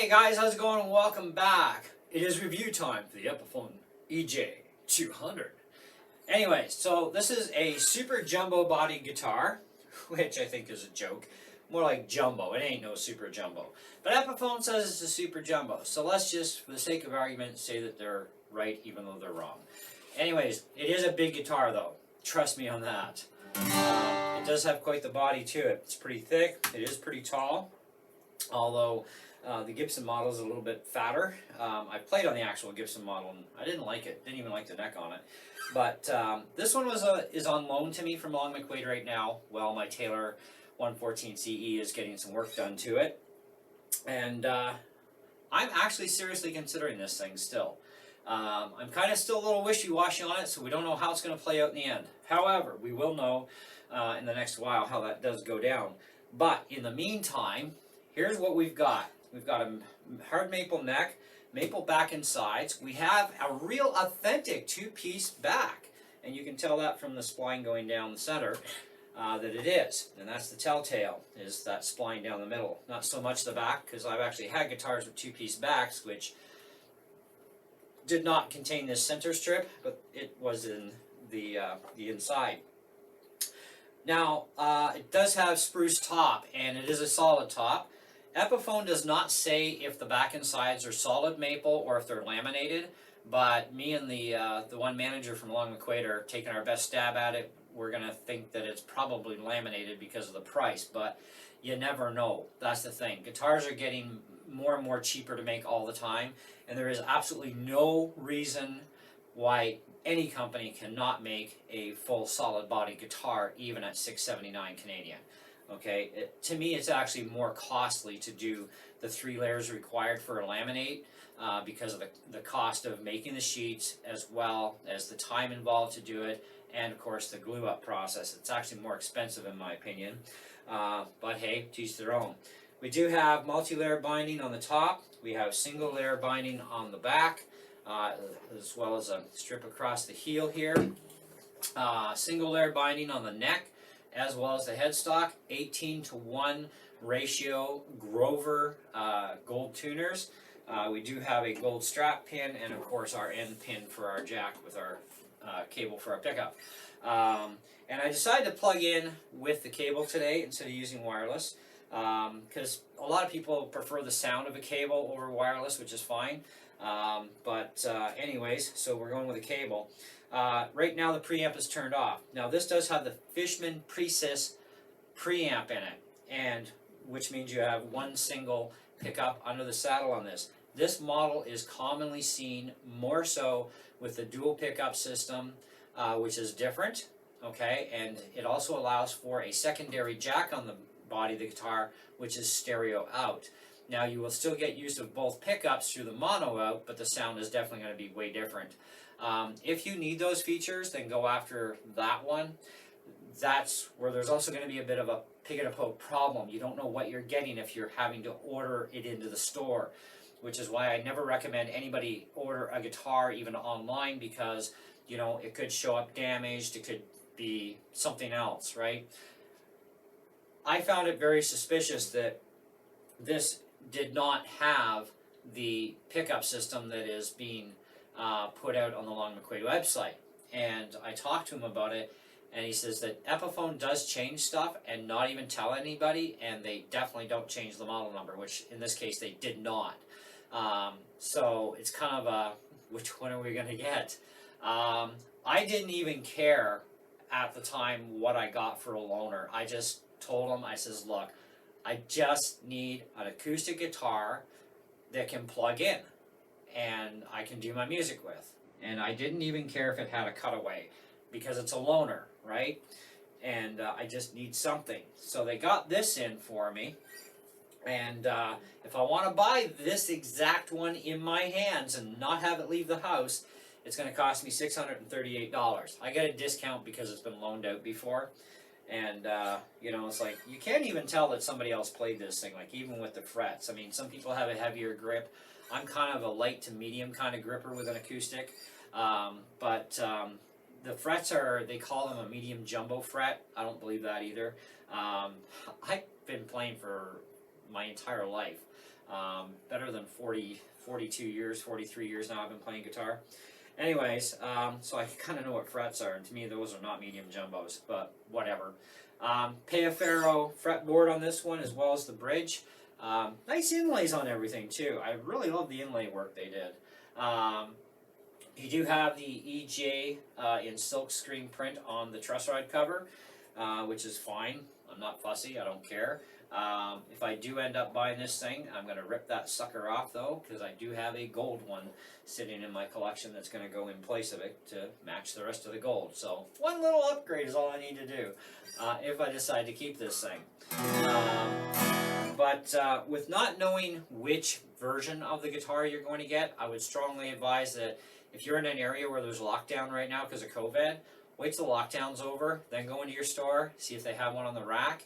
Hey guys, how's it going and welcome back. It is review time for the Epiphone Ej200. Anyway, so this is a super jumbo body guitar, which I think is a joke. More like jumbo, it ain't no super jumbo. But Epiphone says it's a super jumbo, so let's just, for the sake of argument, say that they're right even though they're wrong. Anyways, it is a big guitar though, trust me on that. It does have quite the body to it. It's pretty thick, it is pretty tall, although the Gibson model is a little bit fatter. I played on the actual Gibson model and I didn't like it, didn't even like the neck on it. But this one is on loan to me from Long McQuaid right now. Well, my Taylor 114 CE is getting some work done to it. And I'm actually seriously considering this thing still. I'm kind of still a little wishy-washy on it, so we don't know how it's going to play out in the end. However, we will know in the next while how that does go down. But in the meantime, here's what we've got. We've got a hard maple neck, maple back and sides. We have a real authentic two-piece back. And you can tell that from the spline going down the center that it is. And that's the telltale, is that spline down the middle. Not so much the back, because I've actually had guitars with two-piece backs, which did not contain this center strip, but it was in the inside. Now, it does have spruce top, and it is a solid top. Epiphone does not say if the back and sides are solid maple or if they're laminated, but me and the one manager from Long McQuaid are taking our best stab at it. We're going to think that it's probably laminated because of the price, but you never know. That's the thing. Guitars are getting more and more cheaper to make all the time, and there is absolutely no reason why any company cannot make a full solid body guitar even at $679 Canadian. Okay, to me it's actually more costly to do the 3 layers required for a laminate because of the cost of making the sheets, as well as the time involved to do it, and of course the glue up process. It's actually more expensive in my opinion, but hey, to each their own. We do have multi-layer binding on the top, we have single layer binding on the back, as well as a strip across the heel here, single layer binding on the neck, as well as the headstock, 18:1 ratio Grover gold tuners. We do have a gold strap pin, and of course our end pin for our jack with our cable for our pickup. And I decided to plug in with the cable today instead of using wireless, because a lot of people prefer the sound of a cable over wireless, which is fine. Anyways, so we're going with a cable. Right now the preamp is turned off. Now this does have the Fishman Precis preamp in it, and which means you have one single pickup under the saddle on this. This model is commonly seen more so with the dual pickup system, which is different, okay, and it also allows for a secondary jack on the body of the guitar, which is stereo out. Now you will still get use of both pickups through the mono out, but the sound is definitely going to be way different. If you need those features, then go after that one. That's where there's also going to be a bit of a pick-it-a-poke problem. You don't know what you're getting if you're having to order it into the store, which is why I never recommend anybody order a guitar even online, because you know it could show up damaged, it could be something else, right? I found it very suspicious that this did not have the pickup system that is being put out on the Long McQuaid website, and I talked to him about it, and he says that Epiphone does change stuff and not even tell anybody, and they definitely don't change the model number, which in this case they did not. So it's kind of a, which one are we going to get? I didn't even care at the time what I got for a loaner. I just told him, I says, look, I just need an acoustic guitar that can plug in and I can do my music with. And I didn't even care if it had a cutaway, because it's a loaner, right? And I just need something. So they got this in for me. And if I want to buy this exact one in my hands and not have it leave the house, it's going to cost me $638. I get a discount because it's been loaned out before. And, you know, it's like, you can't even tell that somebody else played this thing, like even with the frets. I mean, some people have a heavier grip. I'm kind of a light to medium kind of gripper with an acoustic. The frets are, they call them a medium jumbo fret. I don't believe that either. I've been playing for my entire life. Better than 42 years, 43 years now I've been playing guitar. Anyways, so I kind of know what frets are, and to me those are not medium jumbos, but whatever. Payafaro fretboard on this one, as well as the bridge. Nice inlays on everything too. I really love the inlay work they did. You do have the EJ in silk screen print on the truss rod cover, which is fine. I'm not fussy, I don't care. If I do end up buying this thing, I'm going to rip that sucker off though, because I do have a gold one sitting in my collection that's going to go in place of it to match the rest of the gold. So one little upgrade is all I need to do if I decide to keep this thing. But with not knowing which version of the guitar you're going to get, I would strongly advise that if you're in an area where there's lockdown right now because of COVID, wait till the lockdown's over, then go into your store, see if they have one on the rack,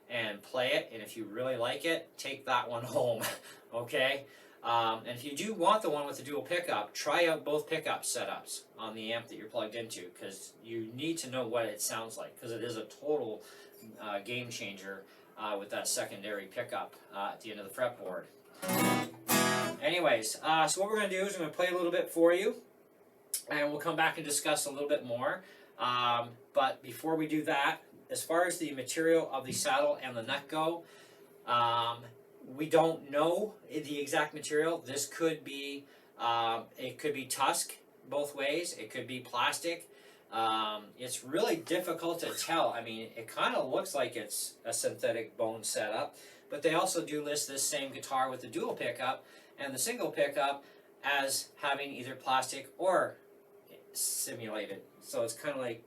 and play it, and if you really like it, take that one home, okay? And if you do want the one with the dual pickup, try out both pickup setups on the amp that you're plugged into, because you need to know what it sounds like, because it is a total game changer with that secondary pickup at the end of the fretboard. Anyways, so what we're going to do is we're going to play a little bit for you, and we'll come back and discuss a little bit more. But before we do that, as far as the material of the saddle and the neck go, we don't know the exact material. This could be, it could be tusk both ways. It could be plastic. It's really difficult to tell. I mean, it kind of looks like it's a synthetic bone setup, but they also do list this same guitar with the dual pickup and the single pickup as having either plastic or simulated. So it's kind of like,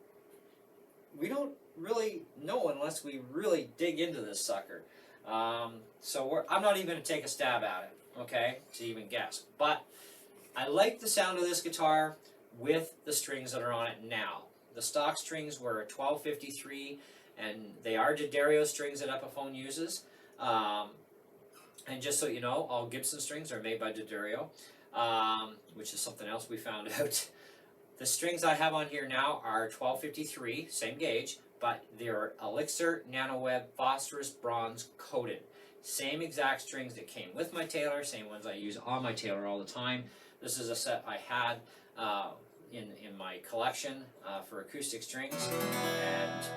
we don't really know unless we really dig into this sucker. So I'm not even going to take a stab at it, okay, to even guess. But I like the sound of this guitar with the strings that are on it now. The stock strings were 1253, and they are D'Addario strings that Epiphone uses. And just so you know, all Gibson strings are made by D'Addario, which is something else we found out. The strings I have on here now are 1253, same gauge, but they're Elixir Nanoweb Phosphorus Bronze coated. Same exact strings that came with my Taylor, same ones I use on my Taylor all the time. This is a set I had in my collection for acoustic strings, and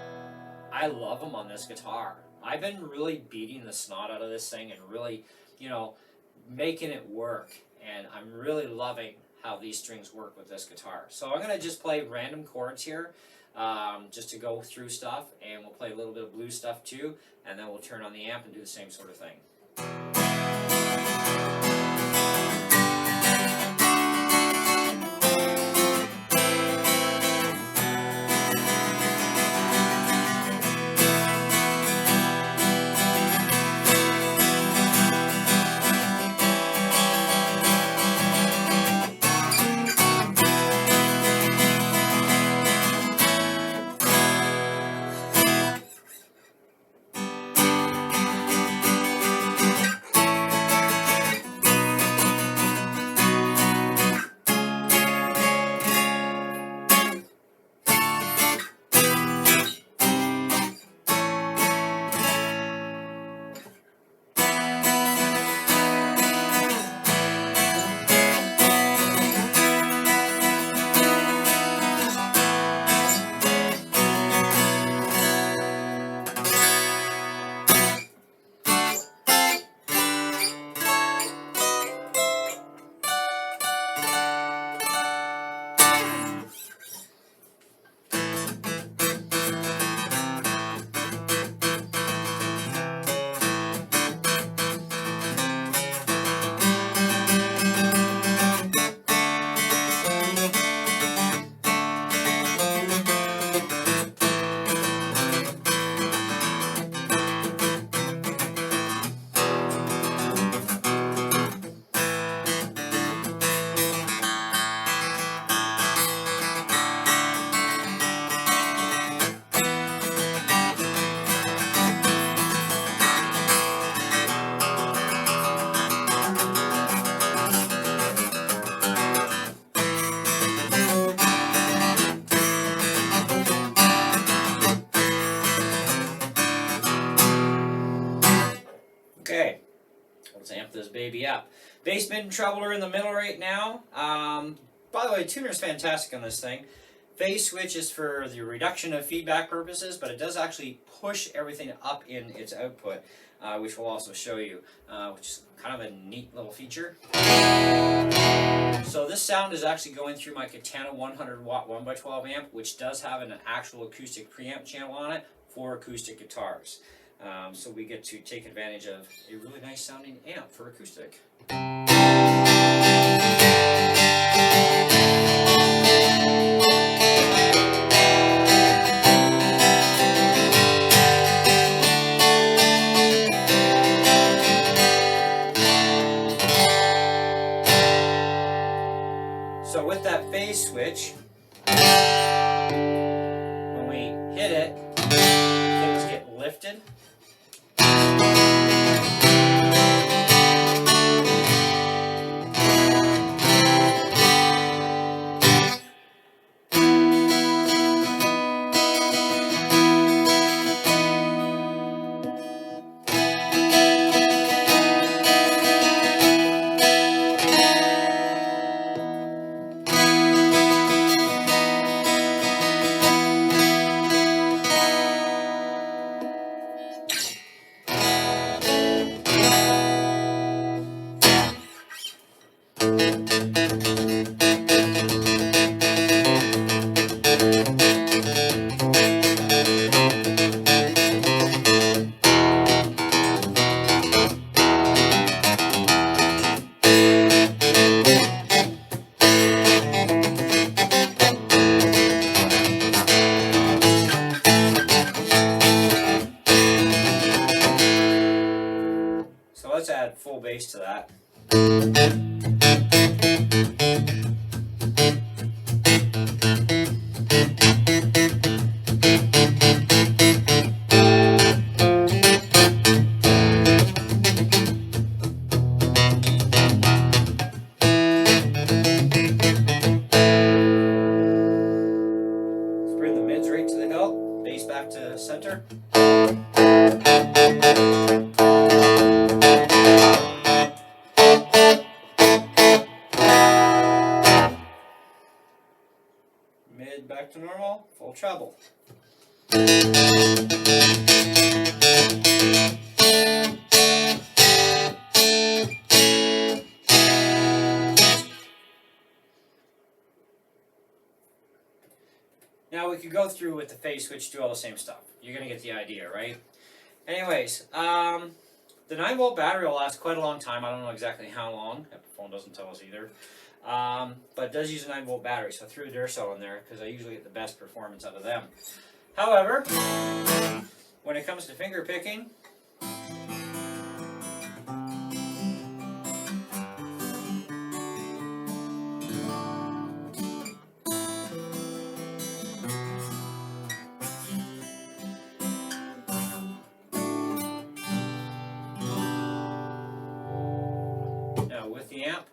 I love them on this guitar. I've been really beating the snot out of this thing and really, you know, making it work, and I'm really loving how these strings work with this guitar. So I'm going to just play random chords here just to go through stuff, and we'll play a little bit of blues stuff too, and then we'll turn on the amp and do the same sort of thing. this baby up. Bass, mid, and treble are in the middle right now. By the way, tuner is fantastic on this thing. Phase switch is for the reduction of feedback purposes, but it does actually push everything up in its output, which we'll also show you, which is kind of a neat little feature. So this sound is actually going through my Katana 100 watt 1x12 amp, which does have an actual acoustic preamp channel on it for acoustic guitars. So we get to take advantage of a really nice sounding amp for acoustic. So with that phase switch, when we hit it, things get lifted. So let's add full bass to that. Let's bring the mids right to the hilt, bass back to center. Mid back to normal, full treble. Now we could go through with the phase switch, do all the same stuff. You're going to get the idea, right? Anyways, the 9-volt battery will last quite a long time. I don't know exactly how long. Epiphone doesn't tell us either. But it does use a 9-volt battery, so I threw a Duracell in there because I usually get the best performance out of them. However, when it comes to finger picking, now with the amp,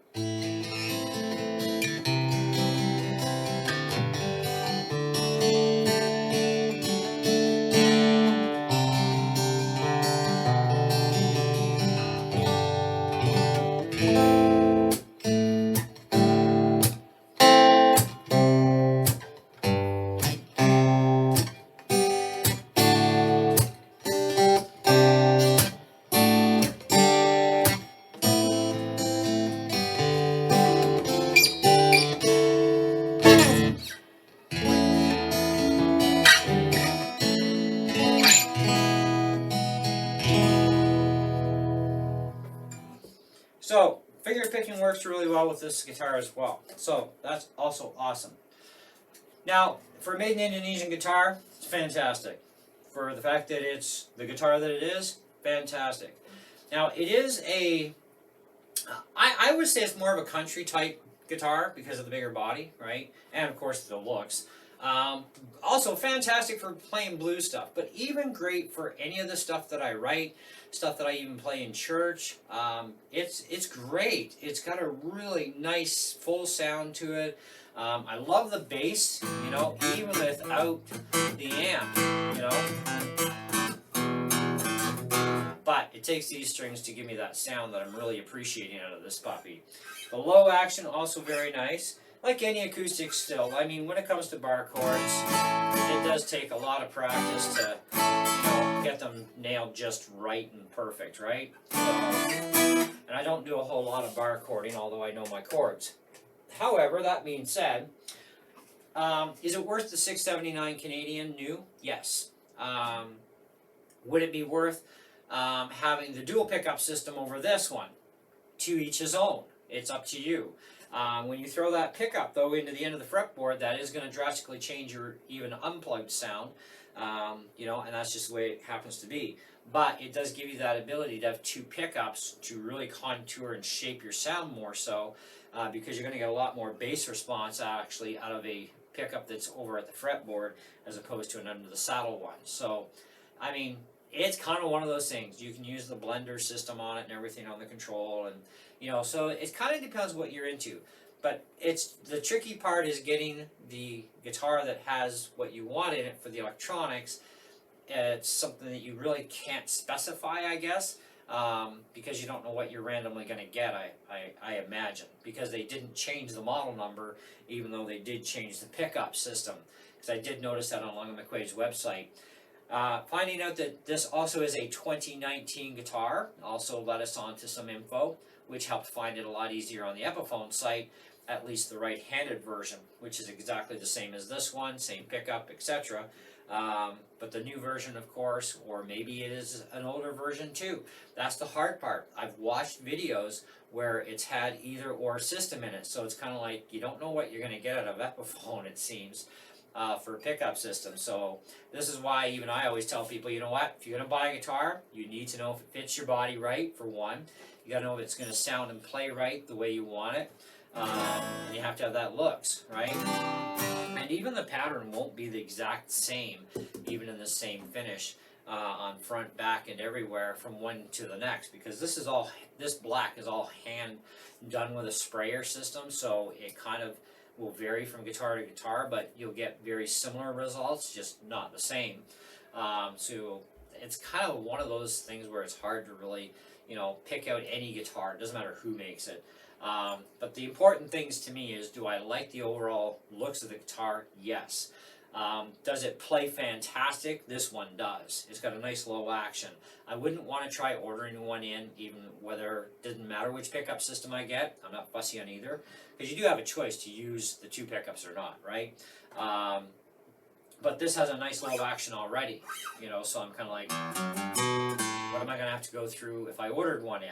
so finger picking works really well with this guitar as well. So that's also awesome. Now, for a made in Indonesian guitar, it's fantastic. For the fact that it's the guitar that it is, fantastic. Now, it is a, I would say it's more of a country type guitar because of the bigger body, right? And of course the looks. Also fantastic for playing blues stuff, but even great for any of the stuff that I write, stuff that I even play in church. It's great. It's got a really nice full sound to it. I love the bass, you know, even without the amp, you know. But it takes these strings to give me that sound that I'm really appreciating out of this puppy. The low action, also very nice. Like any acoustic still, I mean, when it comes to bar chords, it does take a lot of practice to, get them nailed just right and perfect, right? So, and I don't do a whole lot of bar chording, although I know my chords. However, that being said, is it worth the $6.79 Canadian new? Yes. Would it be worth having the dual pickup system over this one? To each his own. It's up to you. When you throw that pickup, though, into the end of the fretboard, that is going to drastically change your even unplugged sound, and that's just the way it happens to be. But it does give you that ability to have two pickups to really contour and shape your sound more so, because you're going to get a lot more bass response, actually, out of a pickup that's over at the fretboard as opposed to an under the saddle one. So, I mean, it's kind of one of those things. You can use the blender system on it and everything on the control, and so it kind of depends what you're into. But the tricky part is getting the guitar that has what you want in it for the electronics. It's something that you really can't specify, I guess, because you don't know what you're randomly going to get, I imagine, because they didn't change the model number, even though they did change the pickup system. Because I did notice that on Long McQuaid's website. Finding out that this also is a 2019 guitar also led us on to some info, which helped find it a lot easier on the Epiphone site, at least the right-handed version, which is exactly the same as this one, same pickup, etc. But the new version, of course, or maybe it is an older version too. That's the hard part. I've watched videos where it's had either or system in it, so it's kind of like you don't know what you're going to get out of Epiphone, it seems. For a pickup system. So this is why even I always tell people, you know what, if you're going to buy a guitar, you need to know if it fits your body right, for one. You got to know if it's going to sound and play right the way you want it. And you have to have that looks, right? And even the pattern won't be the exact same, even in the same finish, on front, back, and everywhere from one to the next, because this black is all hand done with a sprayer system, so it kind of will vary from guitar to guitar, but you'll get very similar results, just not the same. So it's kind of one of those things where it's hard to really, pick out any guitar. It doesn't matter who makes it. But the important things to me is, do I like the overall looks of the guitar? Yes. Does it play fantastic? This one does. It's got a nice low action. I wouldn't want to try ordering one in, even whether it didn't matter which pickup system I get. I'm not fussy on either, because you do have a choice to use the two pickups or not, right? But this has a nice low action already, so I'm kind of like, what am I going to have to go through if I ordered one in,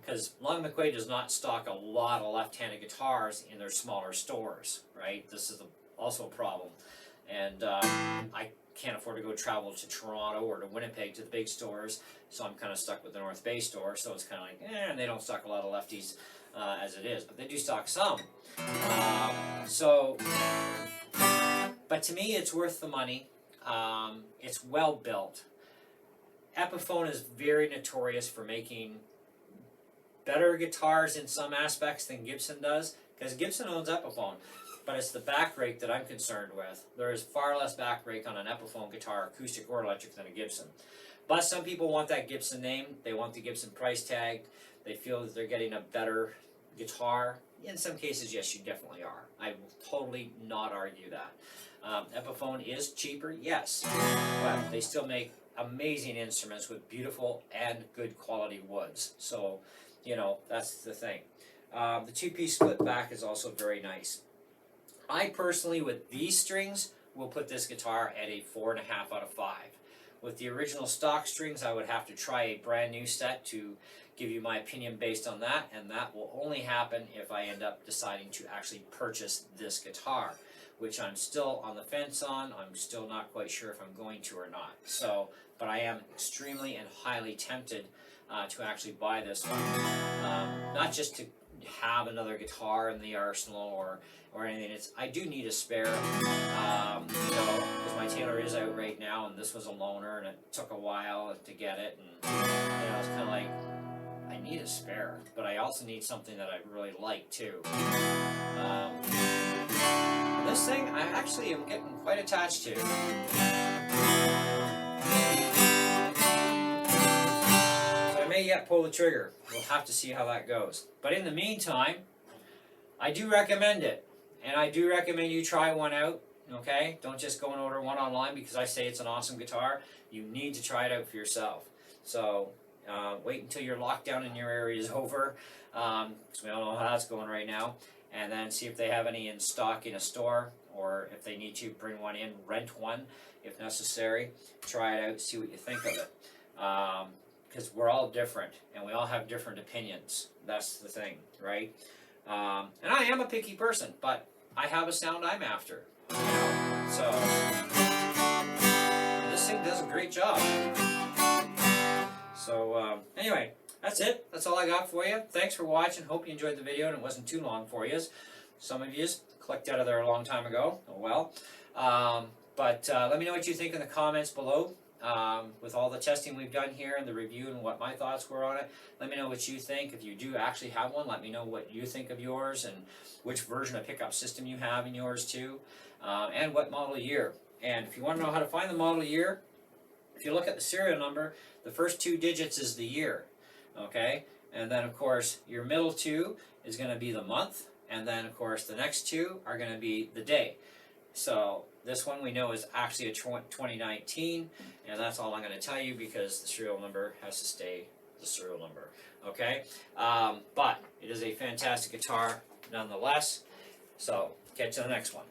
Because Long McQuaid does not stock a lot of left-handed guitars in their smaller stores, right? This is also a problem. And I can't afford to go travel to Toronto or to Winnipeg to the big stores, so I'm kind of stuck with the North Bay store, so it's kind of like, and they don't stock a lot of lefties as it is, but they do stock some. But to me, it's worth the money. It's well built. Epiphone is very notorious for making better guitars in some aspects than Gibson does, because Gibson owns Epiphone. But it's the back rake that I'm concerned with. There is far less back rake on an Epiphone guitar, acoustic or electric, than a Gibson. But some people want that Gibson name. They want the Gibson price tag. They feel that they're getting a better guitar. In some cases, yes, you definitely are. I will totally not argue that. Epiphone is cheaper, yes. But they still make amazing instruments with beautiful and good quality woods. So, that's the thing. The two-piece split back is also very nice. I personally, with these strings, will put this guitar at a 4.5 out of 5. With the original stock strings, I would have to try a brand new set to give you my opinion based on that, and that will only happen if I end up deciding to actually purchase this guitar, which I'm still on the fence on. I'm still not quite sure if I'm going to or not. So, but I am extremely and highly tempted to actually buy this one, not just to have another guitar in the arsenal or anything. I do need a spare, because my Taylor is out right now, and this was a loaner, and it took a while to get it, and it's kind of like, I need a spare, but I also need something that I really like too. This thing, I actually am getting quite attached to. may yet pull the trigger. We'll have to see how that goes. But in the meantime, I do recommend it. And I do recommend you try one out, okay? Don't just go and order one online because I say it's an awesome guitar. You need to try it out for yourself. So wait until your lockdown in your area is over, because we don't know how that's going right now. And then see if they have any in stock in a store, or if they need to bring one in, rent one if necessary. Try it out, see what you think of it. Because we're all different, and we all have different opinions. That's the thing, right? And I am a picky person, but I have a sound I'm after. You know? So, this thing does a great job. So, anyway, that's it. That's all I got for you. Thanks for watching. Hope you enjoyed the video and it wasn't too long for you. Some of you clicked out of there a long time ago. Oh well. But let me know what you think in the comments below. With all the testing we've done here and the review and what my thoughts were on it, let me know what you think. If you do actually have one, let me know what you think of yours and which version of pickup system you have in yours too, and what model year. And if you want to know how to find the model year, if you look at the serial number, the first 2 digits is the year, okay? And then of course your middle 2 is going to be the month, and then of course the next 2 are going to be the day. So this one we know is actually a 2019, and that's all I'm going to tell you because the serial number has to stay the serial number, okay? But it is a fantastic guitar nonetheless, so catch you on the next one.